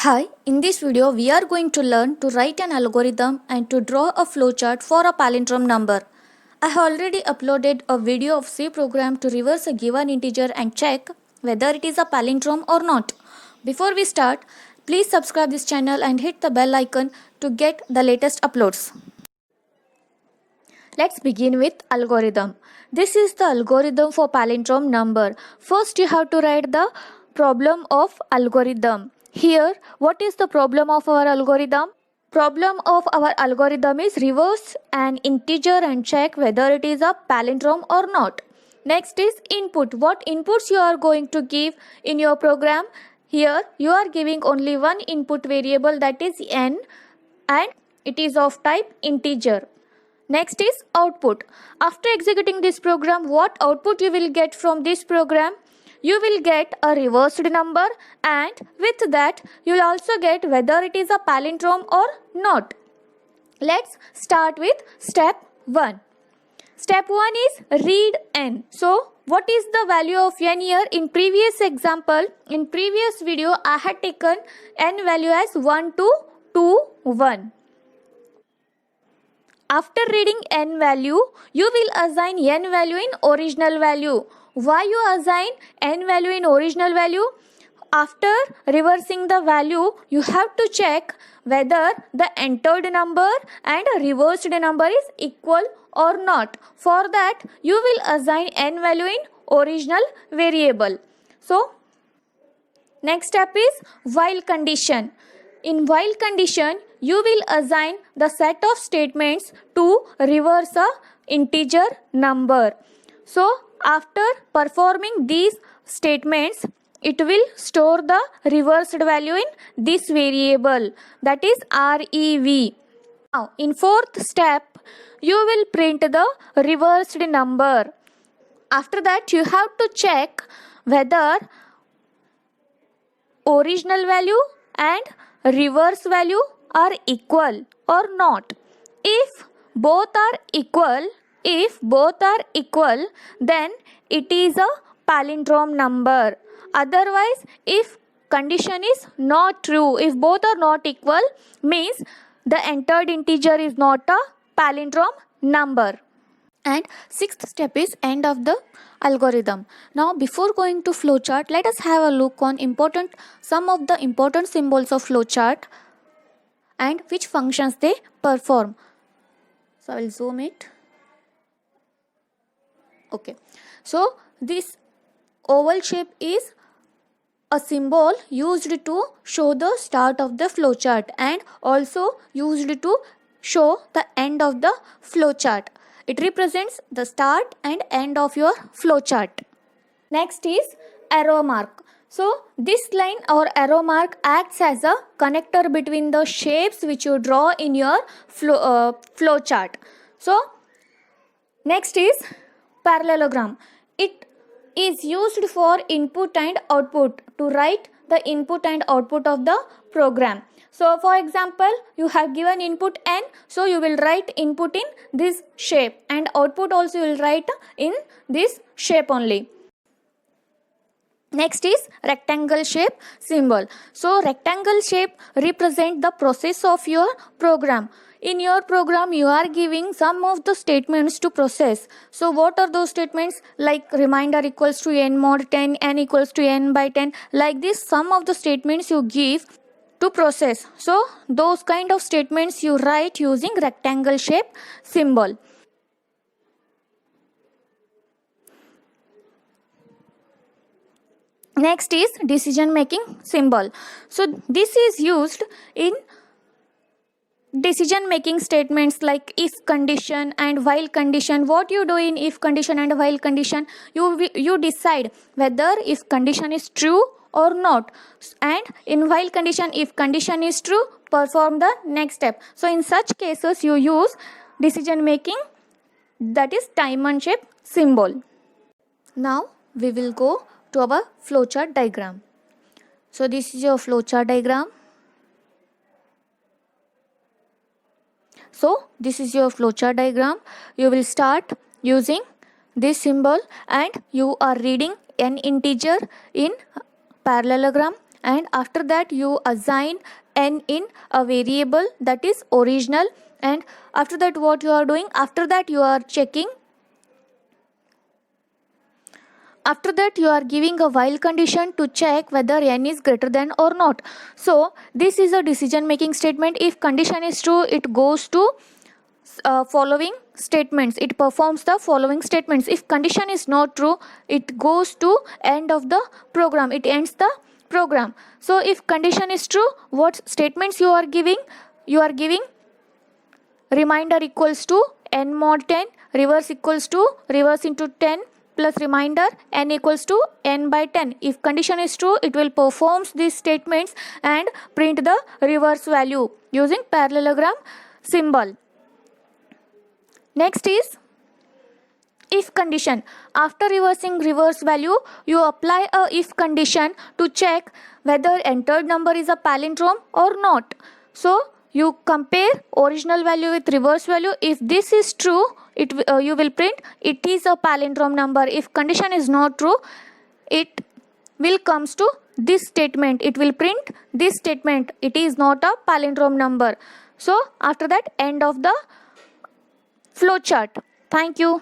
Hi, in this video we are going to learn to write an algorithm and to draw a flowchart for a palindrome number. I have already uploaded a video of C program to reverse a given integer and check whether it is a palindrome or not. Before we start, please subscribe this channel and hit the bell icon to get the latest uploads. Let's begin with algorithm. This is the algorithm for palindrome number. First you have to write the problem of algorithm. Here, what is the problem of our algorithm? Problem of our algorithm is reverse an integer and check whether it is a palindrome or not. Next is input. What inputs you are going to give in your program? Here, you are giving only one input variable, that is n, and it is of type integer. Next is output. After executing this program, what output you will get from this program? You will get a reversed number, and with that you will also get whether it is a palindrome or not. Let's start with step 1. Step 1 is read n. So what is the value of n here? In previous example, in previous video, I had taken n value as 1 to 2, 1. After reading n value, you will assign n value in original value. Why you assign n value in original value? After reversing the value, you have to check whether the entered number and reversed number is equal or not. For that, you will assign n value in original variable. So, next step is while condition. In while condition, you will assign the set of statements to reverse a integer number. So, after performing these statements, it will store the reversed value in this variable, that is rev. Now, in fourth step, you will print the reversed number. After that, you have to check whether original value and reverse value are equal or not. If both are equal, then it is a palindrome number. Otherwise, if condition is not true, if both are not equal, means the entered integer is not a palindrome number. And sixth step is end of the algorithm. Now, before going to flowchart, let us have a look on some of the important symbols of flowchart and which functions they perform. So I will zoom it. Okay. So this oval shape is a symbol used to show the start of the flowchart and also used to show the end of the flowchart. It represents the start and end of your flowchart. Next is arrow mark. So this line or arrow mark acts as a connector between the shapes which you draw in your flowchart. So next is parallelogram. It is used for input and output, to write the input and output of the program. So for example, you have given input n, so you will write input in this shape and output also you will write in this shape only. Next is rectangle shape symbol. So rectangle shape represent the process of your program. In your program, you are giving some of the statements to process. So what are those statements? Like reminder equals to n mod 10, n equals to n by 10. Like this, some of the statements you give to process. So those kind of statements you write using rectangle shape symbol. Next is decision making symbol. So this is used in decision making statements like if condition and while condition. What you do in if condition and while condition, you decide whether if condition is true or not, and in while condition, if condition is true, perform the next step. So in such cases you use decision making, that is diamond shape symbol. Now we will go to our flowchart diagram. So this is your flowchart diagram. So this is your flowchart diagram. You will start using this symbol and you are reading an integer in parallelogram and after that you assign n in a variable that is original, and after that what you are doing, after that you are checking, after that you are giving a while condition to check whether n is greater than or not. So this is a decision making statement. If condition is true, it goes to following statements, it performs the following statements. If condition is not true, it goes to end of the program, it ends the program. So if condition is true, what statements you are giving? You are giving reminder equals to n mod 10, reverse equals to reverse into 10 plus reminder, n equals to n by 10. If condition is true, it will performs these statements and print the reverse value using parallelogram symbol. Next is if condition. After reversing reverse value, you apply a if condition to check whether entered number is a palindrome or not. So you compare original value with reverse value. If this is true, you will print it is a palindrome number. If condition is not true, it will comes to this statement, it will print this statement, it is not a palindrome number. So after that, end of the flowchart. Thank you.